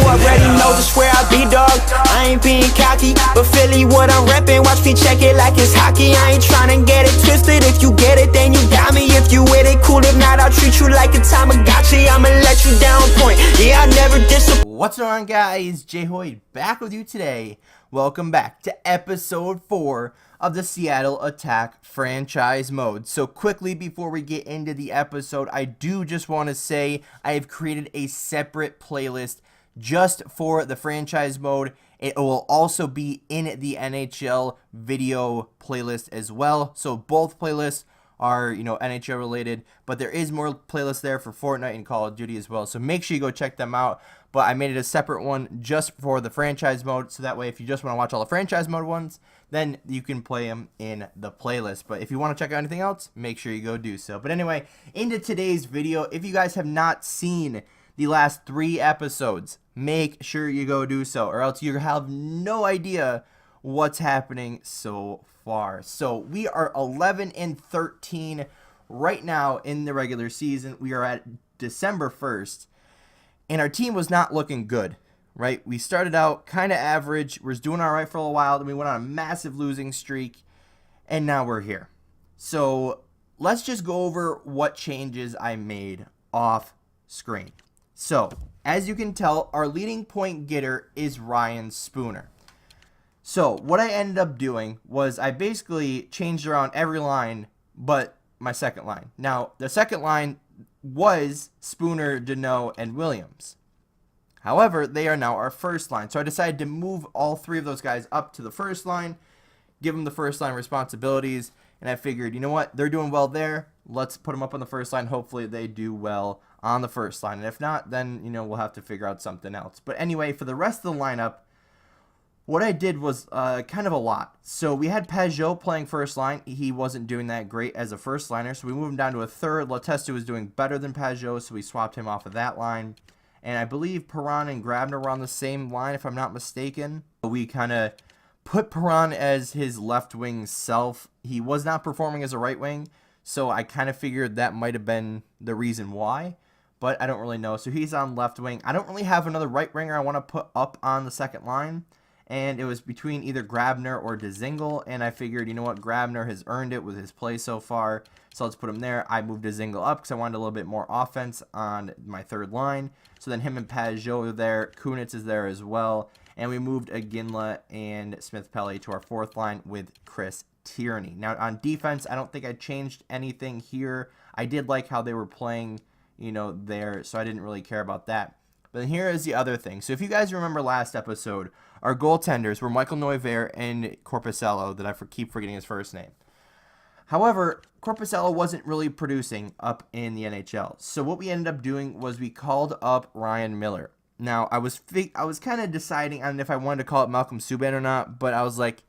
already know just where I be, dog. I ain't being cocky, but Philly what I'm reppin'. Watch me check it like it's hockey. I ain't tryna get it twisted. If you get it, then you got me. If you with it, cool. If not, I'll treat you like a Tamagotchi. I'ma let you down point. Yeah, I never disappoint. What's going on, guys? JHoyt back with you today. Welcome back to episode 4 of the Seattle Attack franchise mode. So quickly before we get into the episode, I do just want to say I have created a separate playlist just for the franchise mode. It will also be in the NHL video playlist as well. So both playlists are, NHL related, but there is more playlists there for Fortnite and Call of Duty as well. So make sure you go check them out. But I made it a separate one just for the franchise mode, so that way if you just want to watch all the franchise mode ones, then you can play them in the playlist. But if you want to check out anything else, make sure you go do so. But anyway, into today's video, if you guys have not seen the last 3 episodes, make sure you go do so, or else you have no idea what's happening so far. So we are 11-13 right now in the regular season. We are at December 1st. And our team was not looking good, right? We started out kind of average. We was doing all right for a while. Then we went on a massive losing streak. And now we're here. So let's just go over what changes I made off screen. So as you can tell, our leading point getter is Ryan Spooner. So what I ended up doing was I basically changed around every line but my second line. Now, the second line was Spooner, Deneau, and Williams. However, they are now our first line. So I decided to move all 3 of those guys up to the first line, give them the first line responsibilities, and I figured, you know what, they're doing well there. Let's put them up on the first line. Hopefully they do well on the first line. And if not, then, we'll have to figure out something else. But anyway, for the rest of the lineup, what I did was kind of a lot. So we had Pajot playing first line. He wasn't doing that great as a first liner, so we moved him down to a third. Letestu was doing better than Pajot, so we swapped him off of that line. And I believe Perron and Grabner were on the same line, if I'm not mistaken. We kind of put Perron as his left wing self. He was not performing as a right wing, so I kind of figured that might have been the reason why. But I don't really know. So he's on left wing. I don't really have another right winger I want to put up on the second line. And it was between either Grabner or Dzingel, and I figured, you know what, Grabner has earned it with his play so far, so let's put him there. I moved Dzingel up because I wanted a little bit more offense on my third line. So then him and Pajot are there, Kunitz is there as well, and we moved Iginla and Smith-Pelly to our fourth line with Chris Tierney. Now on defense, I don't think I changed anything here. I did like how they were playing, there, so I didn't really care about that. But here is the other thing. So if you guys remember last episode, our goaltenders were Michael Neuvirth and Korpisalo, that I keep forgetting his first name. However, Korpisalo wasn't really producing up in the NHL. So what we ended up doing was we called up Ryan Miller. Now, I was kind of deciding on if I wanted to call it Malcolm Subban or not, but I was like,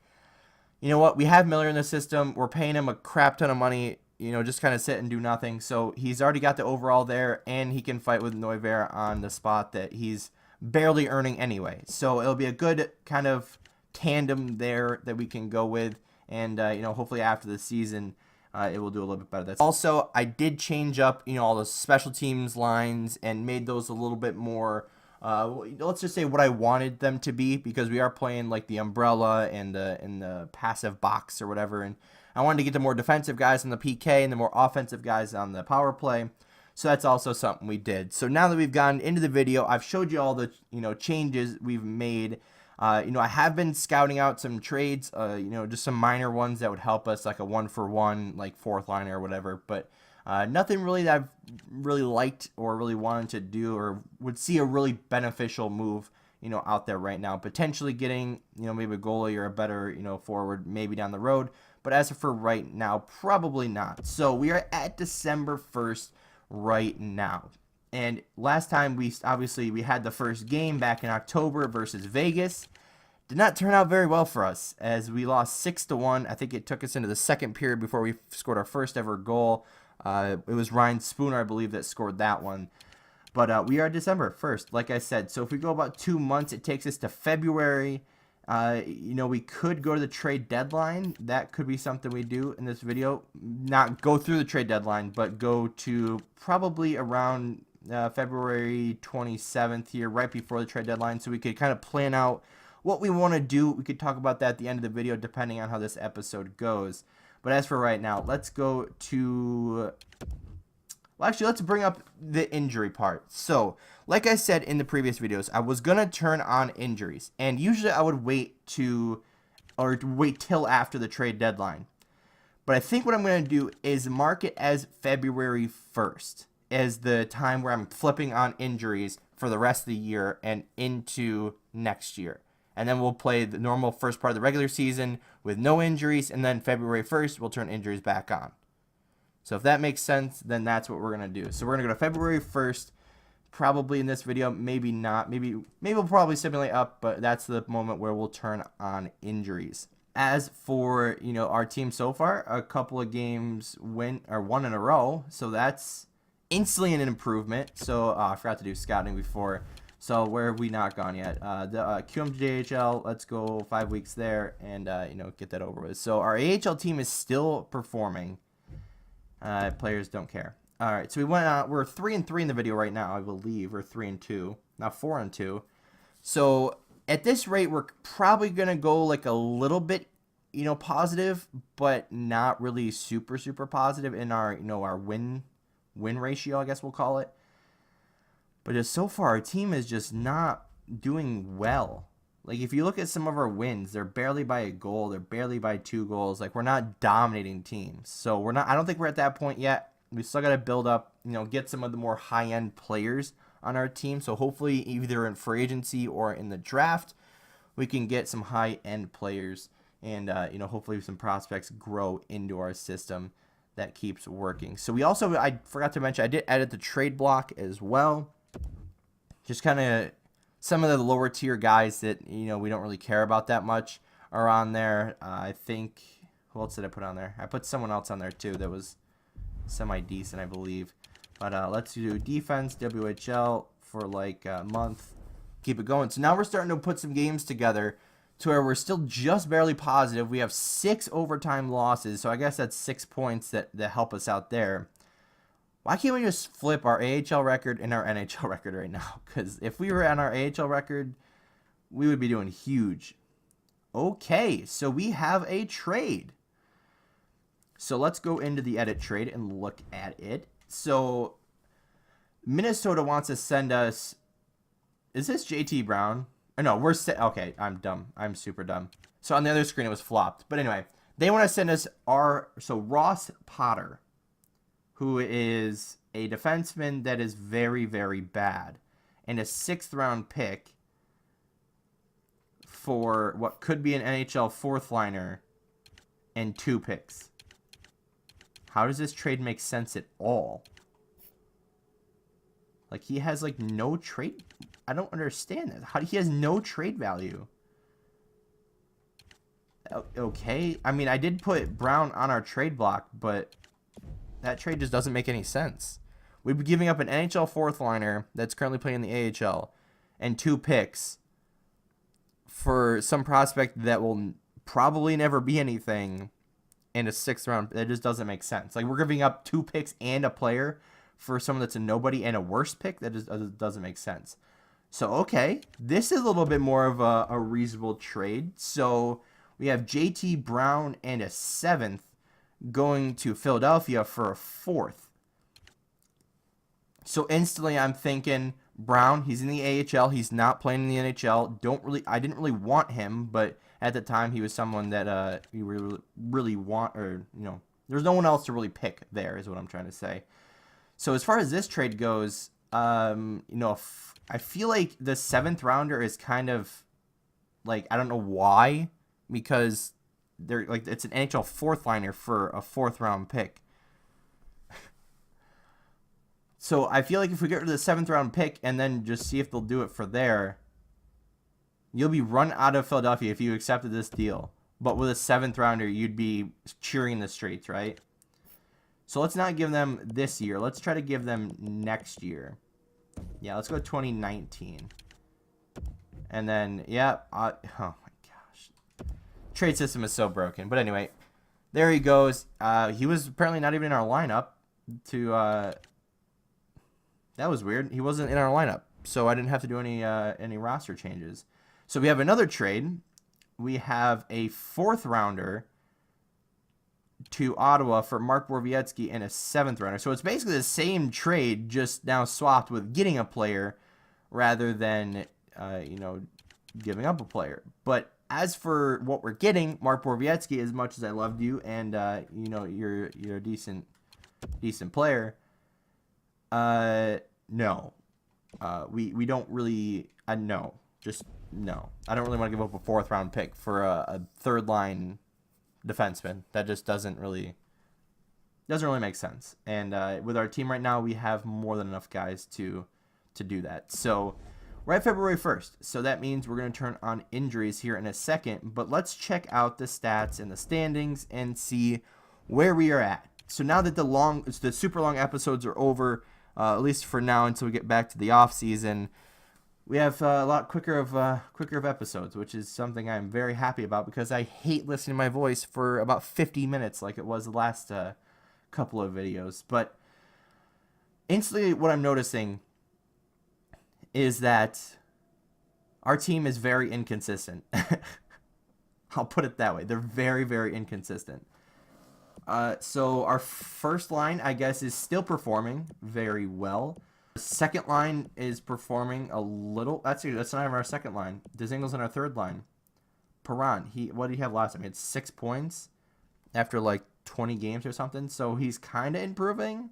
you know what? We have Miller in the system. We're paying him a crap ton of money, just kind of sit and do nothing. So he's already got the overall there, and he can fight with Neuvirth on the spot that he's barely earning anyway. So it'll be a good kind of tandem there that we can go with, and hopefully after the season it will do a little bit better. Also, I did change up all the special teams lines and made those a little bit more let's just say what I wanted them to be, because we are playing like the umbrella and the passive box or whatever, and I wanted to get the more defensive guys on the PK and the more offensive guys on the power play. So that's also something we did. So now that we've gotten into the video, I've showed you all the changes we've made. I have been scouting out some trades, just some minor ones that would help us, like a 1-for-1, like fourth liner or whatever. But nothing really that I've really liked or really wanted to do or would see a really beneficial move, out there right now. Potentially getting, maybe a goalie or a better, forward maybe down the road. But as for right now, probably not. So we are at December 1st. Right now, and last time we had the first game back in October versus Vegas. Did not turn out very well for us, as we lost 6-1. I think it took us into the second period before we scored our first ever goal. It was Ryan Spooner, I believe, that scored that one. But we are December 1st, like I said. So if we go about 2 months, it takes us to February. We could go to the trade deadline. That could be something we do in this video. Not go through the trade deadline, but go to probably around February 27th here, right before the trade deadline, so we could kind of plan out what we want to do. We could talk about that at the end of the video, depending on how this episode goes. But as for right now, let's go to... Well, actually, let's bring up the injury part. So, like I said in the previous videos, I was going to turn on injuries. And usually I would wait till after the trade deadline. But I think what I'm going to do is mark it as February 1st as the time where I'm flipping on injuries for the rest of the year and into next year. And then we'll play the normal first part of the regular season with no injuries. And then February 1st, we'll turn injuries back on. So if that makes sense, then that's what we're going to do. So we're going to go to February 1st, probably in this video, maybe not. Maybe we'll probably simulate up, but that's the moment where we'll turn on injuries. As for, our team so far, a couple of games won in a row. So that's instantly an improvement. So I forgot to do scouting before. So where have we not gone yet? The QMJHL, let's go 5 weeks there and, get that over with. So our AHL team is still performing. Players don't care. All right, so we went out. We're 3-3 in the video right now, I believe. We're 3-2, not 4-2. So at this rate, we're probably gonna go like a little bit, positive, but not really super positive in our, our win ratio, I guess we'll call it. But just so far, our team is just not doing well. Like, if you look at some of our wins, they're barely by a goal. They're barely by 2 goals. Like, we're not dominating teams. So, I don't think we're at that point yet. We still got to build up, get some of the more high-end players on our team. So, hopefully, either in free agency or in the draft, we can get some high-end players. And, hopefully some prospects grow into our system that keeps working. So, I forgot to mention, I did edit the trade block as well. Just kind of... Some of the lower tier guys that, we don't really care about that much are on there. I think, who else did I put on there? I put someone else on there too that was semi-decent, I believe. But let's do defense, WHL for like a month. Keep it going. So now we're starting to put some games together to where we're still just barely positive. We have 6 overtime losses. So I guess that's 6 points that help us out there. Why can't we just flip our AHL record and our NHL record right now? Because if we were on our AHL record, we would be doing huge. Okay, so we have a trade. So let's go into the edit trade and look at it. So Minnesota wants to send us... Is this JT Brown? Oh, no, okay, I'm dumb. I'm super dumb. So on the other screen, it was flopped. But anyway, they want to send us Ross Potter, who is a defenseman that is very, very bad, and a 6th round pick for what could be an NHL 4th liner and 2 picks. How does this trade make sense at all? Like, he has like no trade. I don't understand that. How he has no trade value. Okay, I mean, I did put Brown on our trade block, but that trade just doesn't make any sense. We'd be giving up an NHL 4th liner that's currently playing in the AHL and 2 picks for some prospect that will probably never be anything and a 6th round. That just doesn't make sense. Like, we're giving up 2 picks and a player for someone that's a nobody and a worse pick. That just doesn't make sense. So, okay, this is a little bit more of a reasonable trade. So we have JT Brown and a 7th going to Philadelphia for a 4th. So instantly I'm thinking Brown, he's in the AHL, he's not playing in the NHL. I didn't really want him, but at the time he was someone that we really want, or there's no one else to really pick there, is what I'm trying to say. So as far as this trade goes, I feel like the 7th rounder is kind of like, I don't know why, because they're like, it's an NHL 4th liner for a 4th round pick. So I feel like if we get rid of the 7th round pick and then just see if they'll do it for there, you'll be run out of Philadelphia if you accepted this deal. But with a 7th rounder, you'd be cheering the streets, right? So let's not give them this year. Let's try to give them next year. Yeah, let's go 2019. And then, yeah, oh my gosh. Trade system is so broken. But anyway, there he goes. He was apparently not even in our lineup to... That was weird. He wasn't in our lineup, so I didn't have to do any roster changes. So we have another trade. We have a 4th rounder to Ottawa for Mark Borowiecki and a 7th rounder. So it's basically the same trade, just now swapped with getting a player rather than giving up a player. But as for what we're getting, Mark Borowiecki, as much as I loved you and you're a decent player, no. We don't really no. Just no. I don't really want to give up a 4th round pick for a 3rd line defenseman. That just doesn't really make sense. And with our team right now, we have more than enough guys to do that. So we're at February 1st. So that means we're going to turn on injuries here in a second. But let's check out the stats and the standings and see where we are at. So now that the super long episodes are over, at least for now until we get back to the off season, we have a lot quicker of episodes, which is something I'm very happy about because I hate listening to my voice for about 50 minutes like it was the last couple of videos. But instantly what I'm noticing is that our team is very inconsistent. I'll put it that way. They're very, very inconsistent. So our first line, I guess, is still performing very well. Second line is performing a little. That's not even our second line. Dezingel's in our third line. Perron, what did he have last time? He had 6 points after like 20 games or something. So he's kind of improving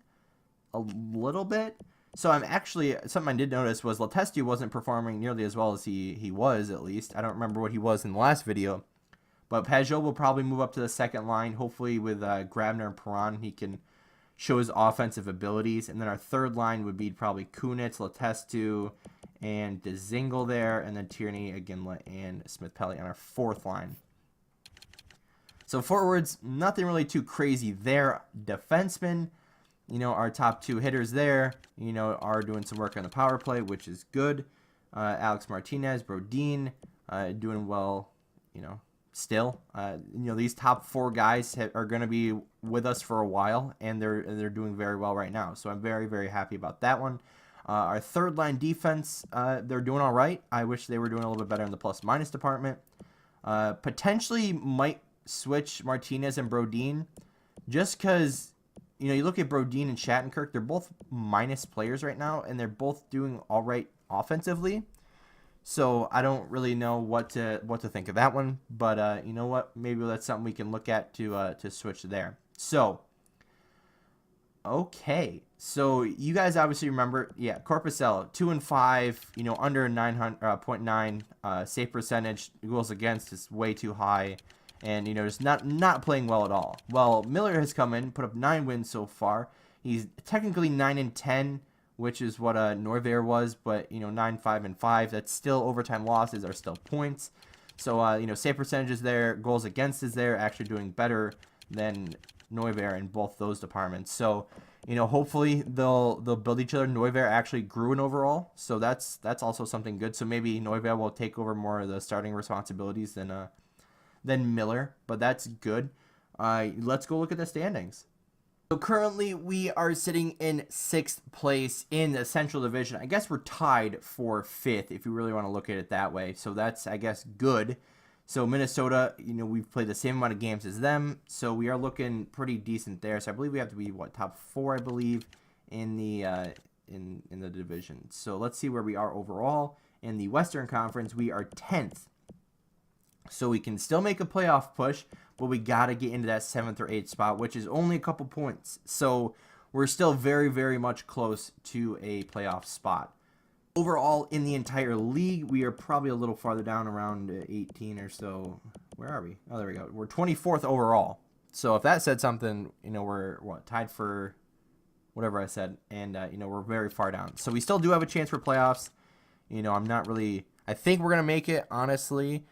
a little bit. So I'm actually, something I did notice was Letestu wasn't performing nearly as well as he was, at least. I don't remember what he was in the last video. But Pajot will probably move up to the second line. Hopefully with Grabner and Perron, he can show his offensive abilities. And then our third line would be probably Kunitz, Letestu, and Dzingel there. And then Tierney, Iginla, and Smith-Pelly on our fourth line. So forwards, nothing really too crazy there. Defensemen, our top 2 hitters there, are doing some work on the power play, which is good. Alex Martinez, Brodin, doing well, still. These top 4 guys are going to be with us for a while, and they're doing very well right now. So I'm very, very happy about that one. Our third line defense, they're doing all right. I wish they were doing a little bit better in the plus-minus department. Potentially might switch Martinez and Brodin just because, you look at Brodin and Shattenkirk, they're both minus players right now, and they're both doing all right offensively. So I don't really know what to think of that one, but you know what? Maybe that's something we can look at to switch there. So, okay. So you guys obviously remember, Corpusella 2-5, under 900.9 save percentage, goals against is way too high, and just not playing well at all. Well, Miller has come in, put up 9 wins so far. He's technically 9-10. Which is what Neuwirth was, but 9-5-5. That's still overtime losses are still points. So save percentage is there, goals against is there, actually doing better than Neuwirth in both those departments. So hopefully they'll build each other. Neuwirth actually grew in overall, so that's also something good. So maybe Neuwirth will take over more of the starting responsibilities than Miller, but that's good. Let's go look at the standings. So currently we are sitting in 6th place in the Central Division. I guess we're tied for 5th if you really want to look at it that way. So that's, I guess, good. So Minnesota, we've played the same amount of games as them. So we are looking pretty decent there. So I believe we have to be, top 4, I believe, in the in the division. So let's see where we are overall. In the Western Conference, we are 10th. So we can still make a playoff push, but we got to get into that 7th or 8th spot, which is only a couple points. So we're still very, very much close to a playoff spot. Overall, in the entire league, we are probably a little farther down, around 18 or so. Where are we? Oh, there we go. We're 24th overall. So if that said something, we're tied for whatever I said, and we're very far down. So we still do have a chance for playoffs. I'm not really. I think we're gonna make it, honestly.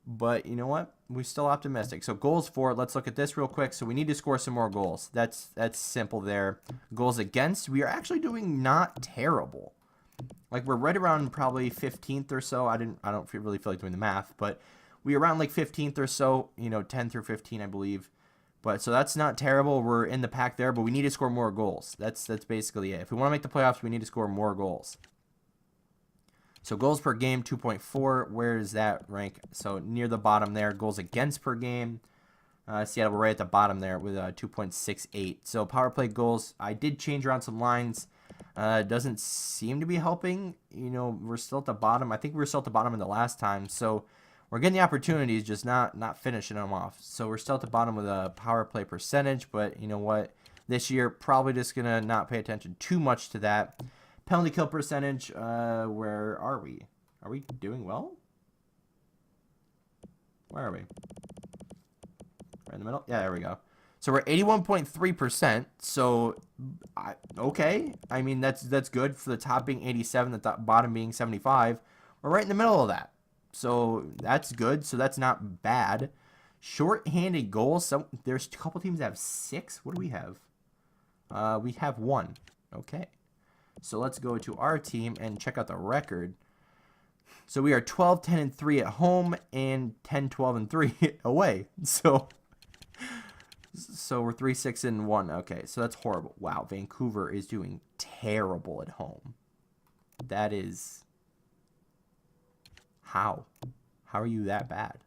But you know what? We're still optimistic. So goals for, let's look at this real quick. So we need to score some more goals. That's simple there. Goals against, we are actually doing not terrible. Like we're right around probably 15th or so. I don't really feel like doing the math, but we're around like 15th or so, 10 through 15, I believe. But so that's not terrible. We're in the pack there, but we need to score more goals. That's basically it. If we want to make the playoffs, we need to score more goals. So goals per game, 2.4. Where does that rank? So near the bottom there. Goals against per game. Seattle, we're right at the bottom there with 2.68. So power play goals, I did change around some lines. Doesn't seem to be helping. You know, we're still at the bottom. I think we were still at the bottom in the last time. So we're getting the opportunities, just not finishing them off. So we're still at the bottom with a power play percentage. But you know what? This year, probably just going to not pay attention too much to that. Penalty kill percentage, where are we? Are we doing well? Where are we? Right in the middle? Yeah, there we go. So we're 81.3%. So, okay. I mean, that's good for the top being 87, the bottom being 75. We're right in the middle of that. So that's good. So that's not bad. Short-handed goals. So there's a couple teams that have 6. What do we have? We have 1. Okay. So let's go to our team and check out the record. So we are 12, 10, and 3 at home and 10, 12, and 3 away. So we're 3, 6, and 1. Okay, so that's horrible. Wow, Vancouver is doing terrible at home. That is... How? How are you that bad?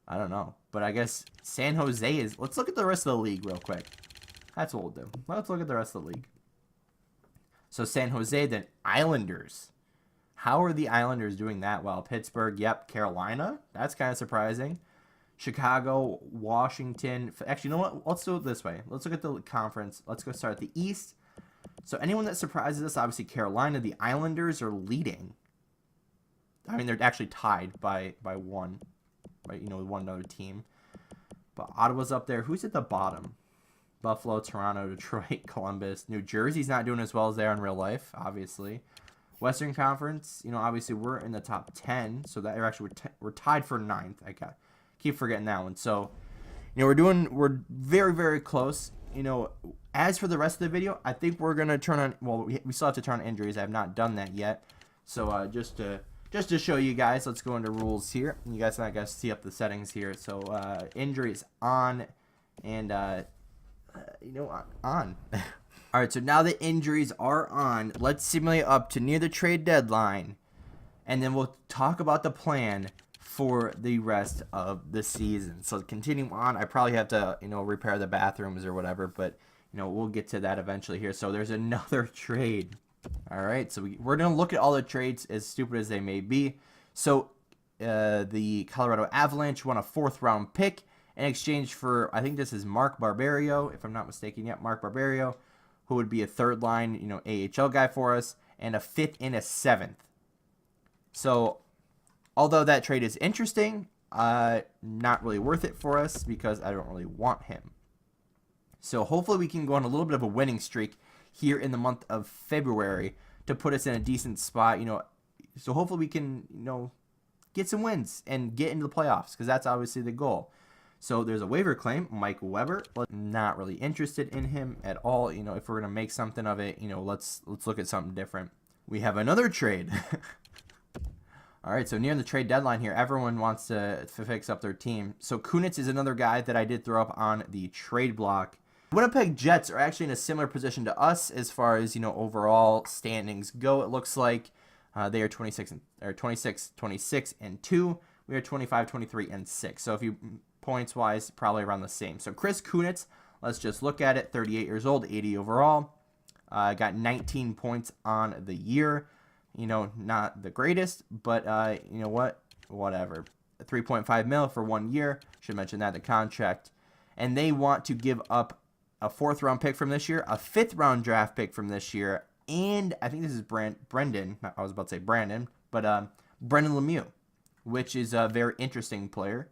I don't know. But I guess San Jose is... Let's look at the rest of the league real quick. That's what we'll do. Let's look at the rest of the league. So San Jose, then Islanders. How are the Islanders doing that well? Pittsburgh, yep. Carolina, that's kind of surprising. Chicago, Washington. Actually, you know what? Let's do it this way. Let's look at the conference. Let's go start at the East. So anyone that surprises us, obviously Carolina. The Islanders are leading. I mean, they're actually tied by one, right? You know, with one other team. But Ottawa's up there. Who's at the bottom? Buffalo, Toronto, Detroit, Columbus. New Jersey's not doing as well as they are in real life, obviously. Western Conference, you know, obviously we're in the top 10, so that actually we're tied for 9th. I keep forgetting that one. So, you know, we're very, very close. You know, as for the rest of the video, I think we're gonna turn on. Well, we still have to turn on injuries. I have not done that yet. So just to show you guys, let's go into rules here. You guys, I guess, see up the settings here. So injuries on, and you know, on. All right, so now the injuries are on. Let's simulate up to near the trade deadline, and then we'll talk about the plan for the rest of the season. So continuing on, I probably have to, you know, repair the bathrooms or whatever, but, you know, we'll get to that eventually here. So there's another trade. All right, so we're going to look at all the trades, as stupid as they may be. So the Colorado Avalanche won a 4th-round pick in exchange for, I think this is Mark Barberio, if I'm not mistaken. Yep, Mark Barberio, who would be a 3rd-line, you know, AHL guy for us, and a 5th and a 7th. So, although that trade is interesting, not really worth it for us because I don't really want him. So, hopefully we can go on a little bit of a winning streak here in the month of February to put us in a decent spot, you know. So, hopefully we can, you know, get some wins and get into the playoffs because that's obviously the goal. So there's a waiver claim, Mike Weber. Not really interested in him at all. You know, if we're gonna make something of it, you know, let's look at something different. We have another trade. All right, so near the trade deadline here, everyone wants to fix up their team. So Kunitz is another guy that I did throw up on the trade block. Winnipeg Jets are actually in a similar position to us as far as, you know, overall standings go. It looks like they are 26, 26, and 2. We are 25, 23, and 6. So if you points wise, probably around the same. So Chris Kunitz, let's just look at it. 38 years old, 80 overall. Got 19 points on the year. You know, not the greatest, but you know what? Whatever. 3.5 mil for 1 year. Should mention that, the contract. And they want to give up a 4th-round pick from this year, a 5th-round draft pick from this year, and I think this is Brendan. I was about to say Brandon, but Brendan Lemieux, which is a very interesting player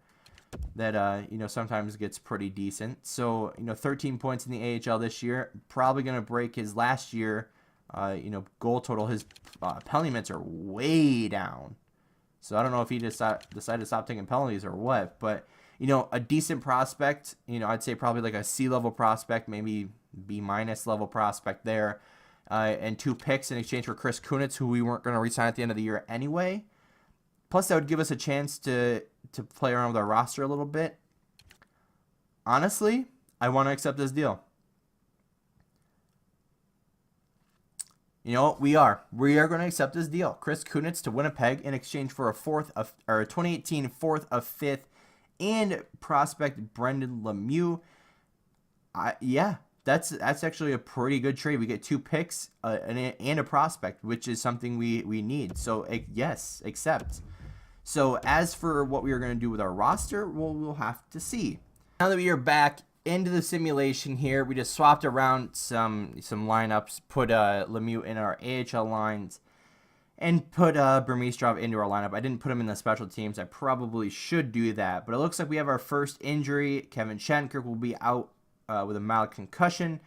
that, you know, sometimes gets pretty decent. So, you know, 13 points in the AHL this year. Probably going to break his last year, you know, goal total. His penalty minutes are way down. So I don't know if he decided to stop taking penalties or what. But, you know, a decent prospect. You know, I'd say probably like a C-level prospect, maybe B- level prospect there. And 2 picks in exchange for Chris Kunitz, who we weren't going to re-sign at the end of the year anyway. Plus, that would give us a chance to play around with our roster a little bit. honestly, I want to accept this deal. You know what? We are going to accept this deal. Chris Kunitz to Winnipeg in exchange for a 2018 4th, a 5th, and prospect Brendan Lemieux. Yeah, that's actually a pretty good trade. We get 2 picks and a prospect, which is something we need. So yes, accept. So as for what we are going to do with our roster, we'll have to see. Now that we are back into the simulation here, we just swapped around some lineups, put Lemieux in our AHL lines, and put Burmistrov into our lineup. I didn't put him in the special teams. I probably should do that, but it looks like we have our first injury. Kevin Shattenkirk will be out with a mild concussion.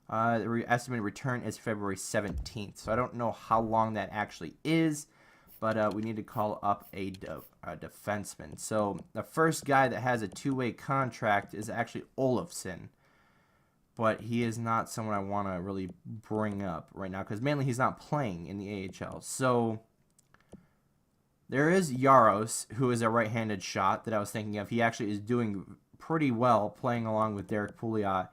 The estimated return is February 17th, so I don't know how long that actually is, but we need to call up a defenseman. So the first guy that has a 2-way contract is actually Olofsson, but he is not someone I want to really bring up right now because mainly he's not playing in the AHL. So there is Yaros, who is a right-handed shot that I was thinking of. He actually is doing pretty well playing along with Derek Pouliot,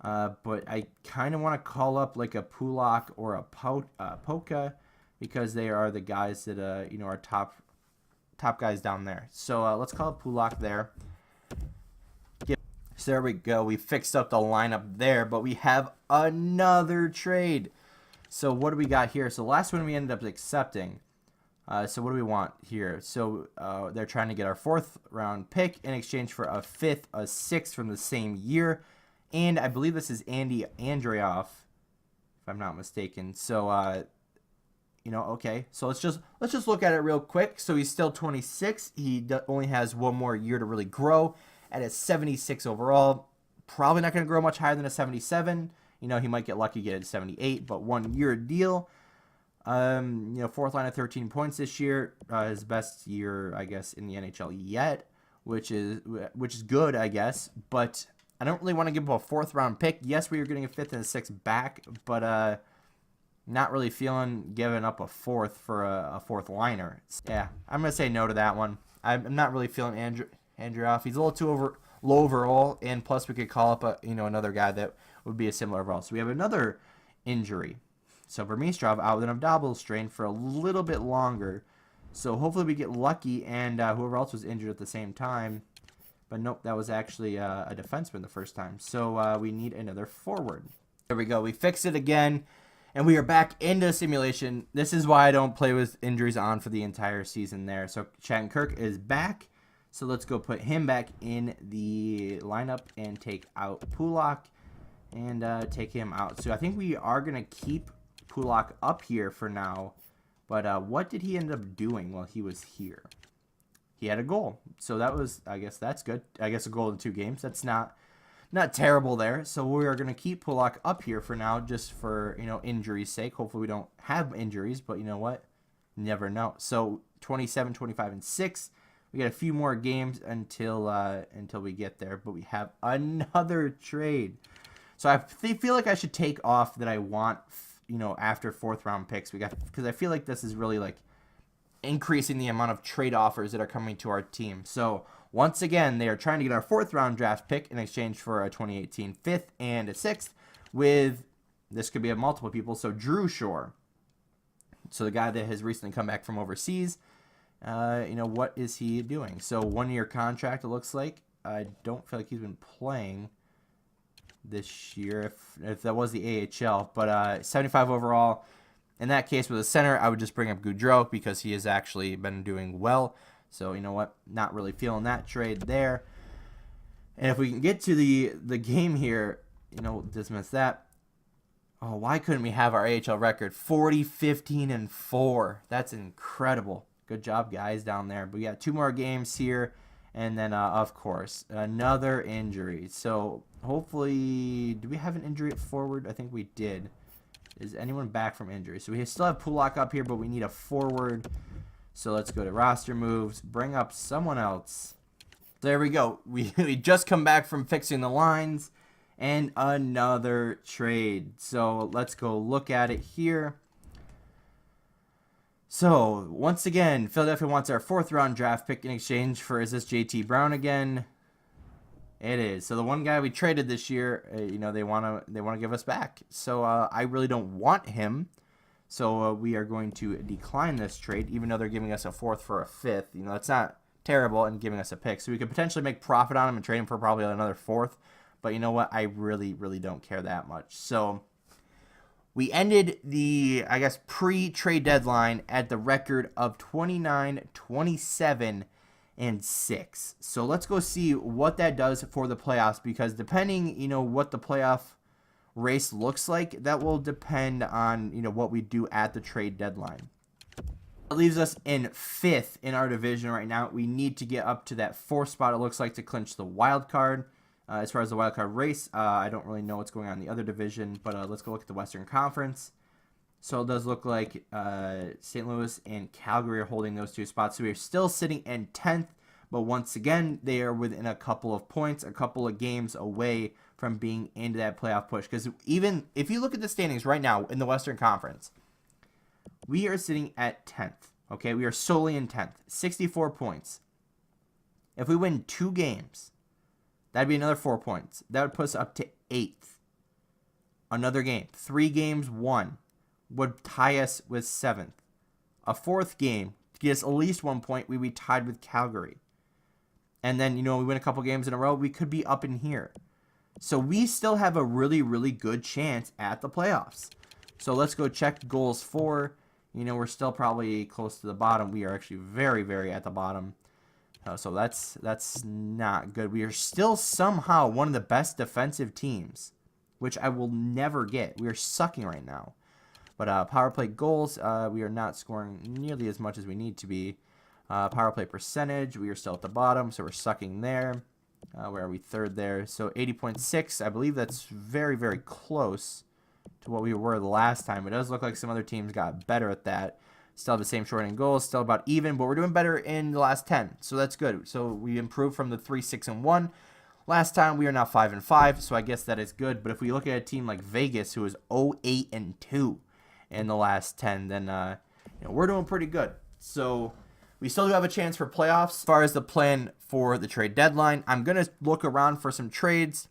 but I kind of want to call up like a Pulak or a Polka, because they are the guys that are top guys down there. So let's call it Pulak there. So there we go. We fixed up the lineup there, but we have another trade. So what do we got here? So the last one we ended up accepting. So what do we want here? So they're trying to get our 4th round pick in exchange for a 5th, a 6th from the same year, and I believe this is Andy Andreoff, if I'm not mistaken. So okay. So let's just look at it real quick. So he's still 26. He only has 1 more year to really grow at a 76 overall. Probably not going to grow much higher than a 77. He might get lucky, get a 78, but 1 year deal. 4th line of 13 points this year. His best year, I guess, in the NHL yet, which is good, I guess. But I don't really want to give him a 4th round pick. Yes, we are getting a 5th and a 6th back, but not really feeling giving up a 4th for a 4th liner. Yeah, I'm gonna say no to that one. I'm not really feeling Andreoff. He's a little too low overall, and plus we could call up another guy that would be a similar overall. So we have another injury. So Burmistrov out with an abdominal strain for a little bit longer. So hopefully we get lucky, and whoever else was injured at the same time. But nope, that was actually a defenseman the first time. So we need another forward. There we go. We fixed it again, and we are back into simulation. This is why I don't play with injuries on for the entire season there. So Shattenkirk is back. So let's go put him back in the lineup and take out Pulak and take him out. So I think we are going to keep Pulak up here for now, but what did he end up doing while he was here? He had a goal, so that was, I guess that's good. I guess a goal in 2 games. That's not terrible there. So we are going to keep Pulak up here for now, just for injury's sake. Hopefully we don't have injuries, but you know what? Never know. So 27, 25, and 6. We got a few more games until we get there, but we have another trade. So I feel like I should take off that I want after 4th round picks. Because I feel like this is really like increasing the amount of trade offers that are coming to our team. So once again, they are trying to get our 4th round draft pick in exchange for a 2018 5th and a 6th with, this could be of multiple people, so Drew Shore. So the guy that has recently come back from overseas, what is he doing? So 1-year contract, it looks like. I don't feel like he's been playing this year, if that was the AHL, but 75 overall. In that case, with a center, I would just bring up Goudreau because he has actually been doing well. So you know what, not really feeling that trade there. And if we can get to the game here, dismiss that. Oh, why couldn't we have our AHL record 40, 15, and 4? That's incredible. Good job, guys, down there. But we got 2 more games here. And then, of course, another injury. So, hopefully, do we have an injury at forward? I think we did. Is anyone back from injury? So, we still have Pulak up here, but we need a forward. So, let's go to roster moves. Bring up someone else. There we go. We just come back from fixing the lines. And another trade. So, let's go look at it here. So, once again, Philadelphia wants our 4th round draft pick in exchange for, is this JT Brown again? It is. So the one guy we traded this year, you know, they want to give us back. So I really don't want him. So we are going to decline this trade, even though they're giving us a 4th for a 5th. You know, it's not terrible and giving us a pick. So we could potentially make profit on him and trade him for probably another 4th. But you know what? I really, really don't care that much. So we ended the, I guess, pre-trade deadline at the record of 29, 27, and 6. So let's go see what that does for the playoffs, because depending, you know, what the playoff race looks like, that will depend on, you know, what we do at the trade deadline. It leaves us in 5th in our division right now. We need to get up to that 4th spot, it looks like, to clinch the wild card. As far as the wild card race, I don't really know what's going on in the other division, but let's go look at the Western Conference. So it does look like St. Louis and Calgary are holding those 2 spots. So we are still sitting in 10th, but once again, they are within a couple of points, a couple of games away from being into that playoff push. Because even if you look at the standings right now in the Western Conference, we are sitting at 10th. Okay, we are solely in 10th, 64 points. If we win 2 games, that'd be another 4 points. That would put us up to 8th. Another game, 3 games won, would tie us with 7th. A 4th game to get us at least 1 point, we'd be tied with Calgary. And then, you know, we win a couple games in a row, we could be up in here. So we still have a really, really good chance at the playoffs. So let's go check goals for. You know, we're still probably close to the bottom. We are actually very, very at the bottom. So that's not good. We are still somehow one of the best defensive teams, which I will never get. We are sucking right now. But power play goals, we are not scoring nearly as much as we need to be. Power play percentage, we are still at the bottom, so we're sucking there. Where are we? 3rd there. So 80.6, I believe that's very, very close to what we were the last time. It does look like some other teams got better at that. Still have the same short end goals, still about even, but we're doing better in the last 10, so that's good. So we improved from the 3, 6, and 1. Last time we are now 5 and 5, so I guess that is good. But if we look at a team like Vegas, who is 0, 8, and 2 in the last 10, then you know, we're doing pretty good. So we still do have a chance for playoffs. As far as the plan for the trade deadline, I'm gonna look around for some trades.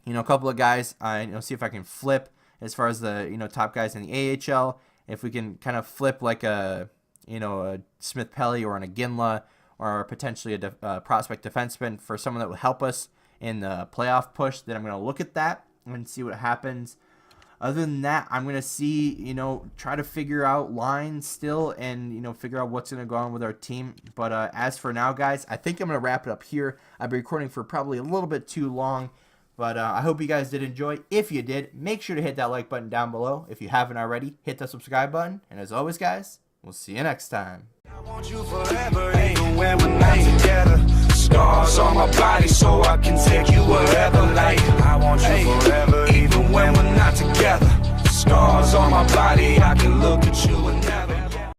You know, a couple of guys. You know, see if I can flip as far as the, you know, top guys in the AHL. If we can kind of flip like a, you know, a Smith Pelly or an Iginla, or potentially a prospect defenseman for someone that will help us in the playoff push, then I'm going to look at that and see what happens. Other than that, I'm going to see, you know, try to figure out lines still and, you know, figure out what's going to go on with our team. But as for now, guys, I think I'm going to wrap it up here. I've been recording for probably a little bit too long. But I hope you guys did enjoy. If you did, make sure to hit that like button down below. If you haven't already, hit the subscribe button. And as always, guys, we'll see you next time. I want you forever, even when we're not together. Scars on my body so I can take you wherever. Like, I want you forever, even when we're not together. Scars on my body, I can look at you and never.